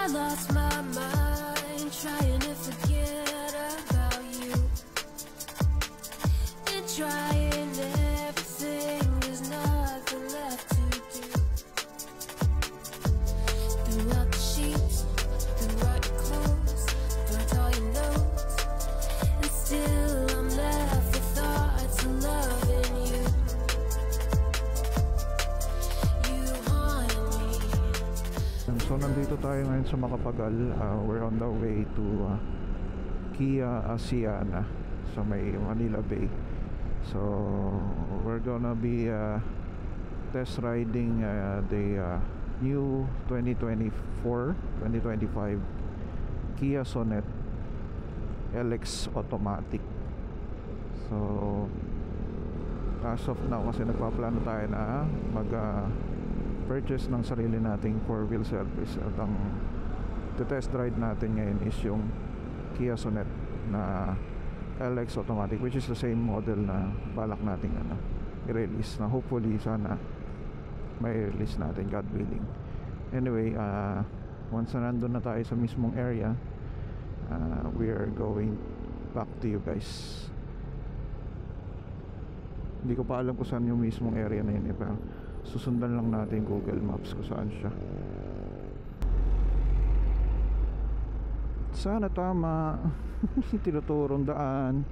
I lost my mind trying to forget about you and trying everything, there's nothing left to do. Threw out the sheets, threw out your clothes, burnt all your notes, and still I'm left with thoughts of loving you. You haunt me. So nandito tayo ngayon sa Macapagal. We're on the way to Kia Asiana sa may Manila Bay. So we're gonna be test riding the new 2024-2025 Kia Sonet LX Automatic. So as of now, kasi nagpaplano tayo na purchase ng sarili nating 4-wheel service, at ang test ride natin ngayon is yung Kia Sonet na LX Automatic, which is the same model na balak nating i-release, na hopefully sana may release natin, God willing. Anyway, once na nandun na tayo sa mismong area, we are going back to you guys. Hindi ko pa alam kung saan yung mismong area na yun, pero susundan lang natin Google Maps kung saan siya. Sana tama. Tinuturong daan.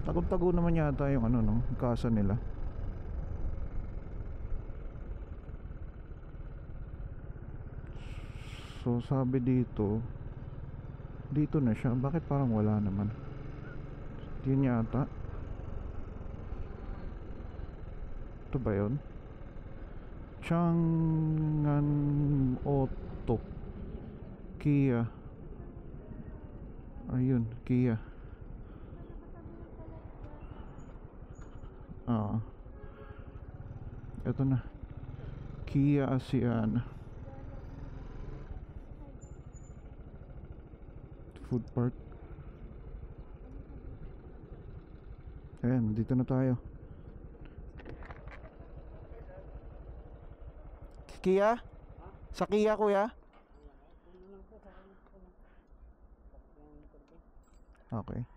Tago-tago naman yata yung kasa nila. So sabi dito na siya. Bakit parang wala naman? Yun yata. Ito ba yun? Chang'an Auto Kia. Ayun, Kia. Ito na, Kia Asiana Food Park. Ayan, dito na tayo. Kia? Sa Kia, kuya? Okay.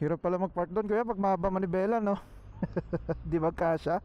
Hirap pala mag-park doon, kuya, pag mahaba manibela, no? Di ba kasya?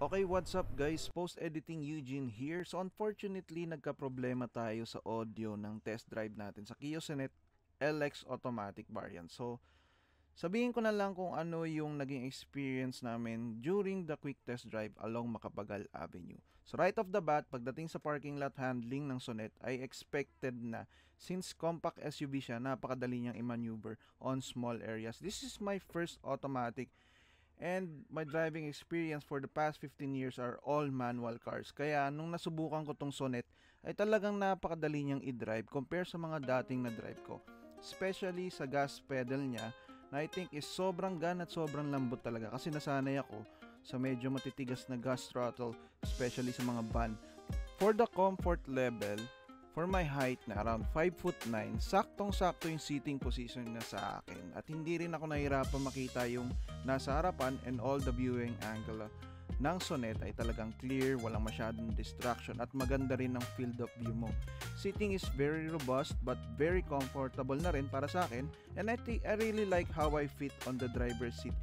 Okay, what's up guys? Post-editing Eugene here. So unfortunately, nagka-problema tayo sa audio ng test drive natin sa Kia Sonet LX Automatic variant. So sabihin ko na lang kung ano yung naging experience namin during the quick test drive along Macapagal Avenue. So right off the bat, pagdating sa parking lot handling ng Sonet, I expected na since compact SUV siya, napakadali niyang i-maneuver on small areas. This is my first automatic, and my driving experience for the past 15 years are all manual cars. Kaya nung nasubukan ko tong Sonet, ay talagang napakadali niyang i-drive compare sa mga dating na drive ko. Especially sa gas pedal niya, na I think is sobrang gaan at sobrang lambot talaga kasi nasanay ako sa medyo matitigas na gas throttle, especially sa mga van. For the comfort level, for my height na around 5'9", saktong-sakto yung seating position na sa akin. At hindi rin ako nahirapan makita yung nasa harapan, and all the viewing angle ng Sonet ay talagang clear, walang masyadong distraction at maganda rin ang field of view mo. Seating is very robust but very comfortable na rin para sa akin, and I really like how I fit on the driver's seat.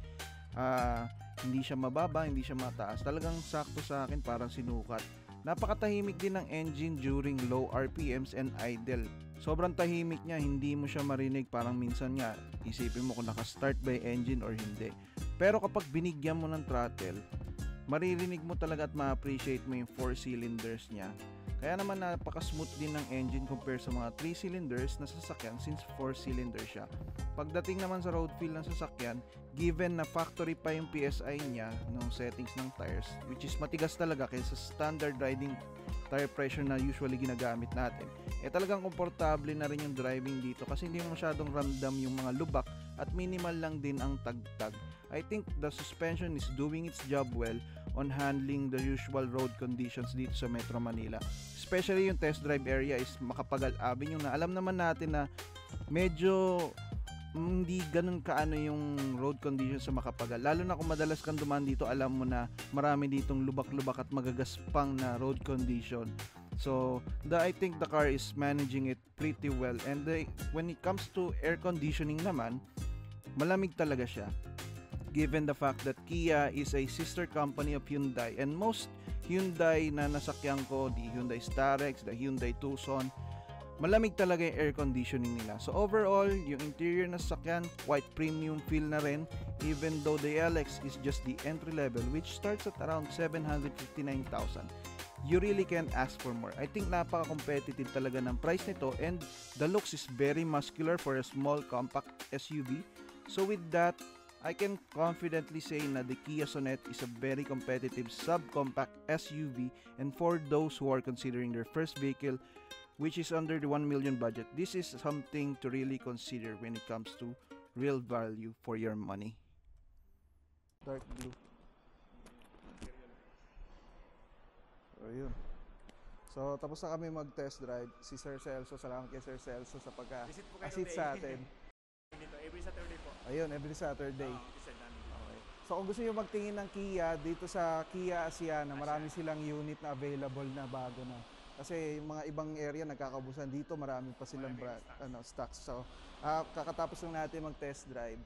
Hindi siya mababa, hindi siya mataas, talagang sakto sa akin, parang sinukat. Napakatahimik din ng engine during low RPMs and idle. Sobrang tahimik niya, hindi mo siya marinig, parang minsan nga isipin mo kung naka-start by engine or hindi. Pero kapag binigyan mo ng throttle, maririnig mo talaga at ma-appreciate mo yung 4 cylinders niya. Kaya naman napaka-smooth din ng engine compare sa mga 3 cylinders na sasakyan since 4 cylinder siya. Pagdating naman sa road feel ng sasakyan, given na factory pa yung PSI niya ng settings ng tires, which is matigas talaga kaysa standard riding tire pressure na usually ginagamit natin, talagang komportable na rin yung driving dito kasi hindi mo masyadong ramdam yung mga lubak at minimal lang din ang tagtag. I think the suspension is doing its job well on handling the usual road conditions dito sa Metro Manila. Especially yung test drive area is Macapagal Avenue na alam naman natin na medyo hindi ganun kaano yung road conditions sa Macapagal. Lalo na kung madalas kang dumaan dito, alam mo na marami ditong lubak-lubak at magagaspang na road condition. So, I think the car is managing it pretty well. And when it comes to air conditioning naman, malamig talaga siya. Given the fact that Kia is a sister company of Hyundai, and most Hyundai na nasakyan ko, the Hyundai Starex, the Hyundai Tucson, malamig talaga yung air conditioning nila. So overall, yung interior na sasakyan, quite premium feel na rin, even though the LX is just the entry level, which starts at around 759,000. You really can't ask for more. I think napaka-competitive talaga ng price nito, and the looks is very muscular for a small compact SUV. So with that, I can confidently say na the Kia Sonet is a very competitive subcompact SUV, and for those who are considering their first vehicle which is under the 1 million budget, this is something to really consider when it comes to real value for your money. Dark blue. Ayun. So tapos na kami mag-test drive. Si Sir Celso, salamat kay Sir Celso sa pagka-assist sa atin. Every Saturday po. Ayun, every Saturday. Okay. So kung gusto niyo magtingin ng Kia dito sa Kia Asiana, marami silang unit na available na bago na. Kasi yung mga ibang area nagkakabusan, dito marami pa silang stocks. So kakatapos lang natin mag-test drive.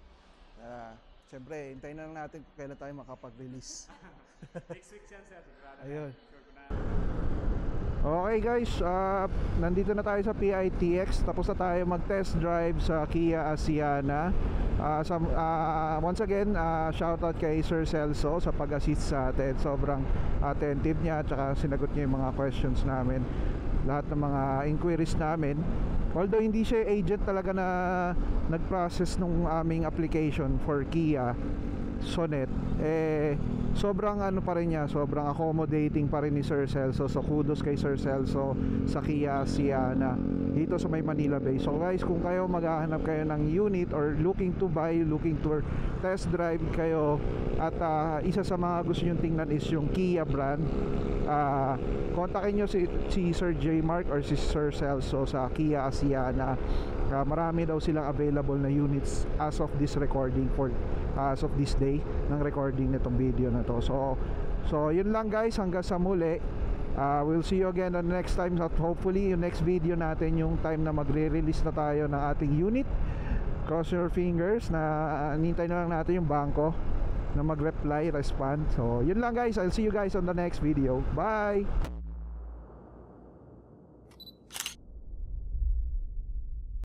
Siyempre, hintayin na lang natin kung kailan tayo makapag-release. Next week yan, sir. Ayun. Okay guys, nandito na tayo sa PITX. Tapos na tayo mag-test drive sa Kia Asiana. Once again, shoutout kay Sir Celso sa pag-assist sa atin. Sobrang attentive niya at saka sinagot niya yung mga questions namin, lahat ng mga inquiries namin. Although hindi siya agent talaga na nag-process nung aming application for Kia Sonet, sobrang pa rin niya, sobrang accommodating pa rin ni Sir Celso. So kudos kay Sir Celso sa Kia Sienna dito sa may Manila Bay. So guys, kung kayo maghahanap kayo ng unit or looking to buy, looking to test drive kayo, at isa sa mga gusto nyo tingnan is yung Kia brand, kontakin nyo si Sir J. Mark or si Sir Celso sa Kia Sienna. Marami daw silang available na units as of this recording, for as of this day ng recording nitong video na to. So yun lang guys, hanggang sa muli. We'll see you again on the next time, at hopefully yung next video natin yung time na magre-release na tayo ng ating unit. Cross your fingers na nintay na lang natin yung bangko na mag-reply, respond. So yun lang guys, I'll see you guys on the next video. Bye!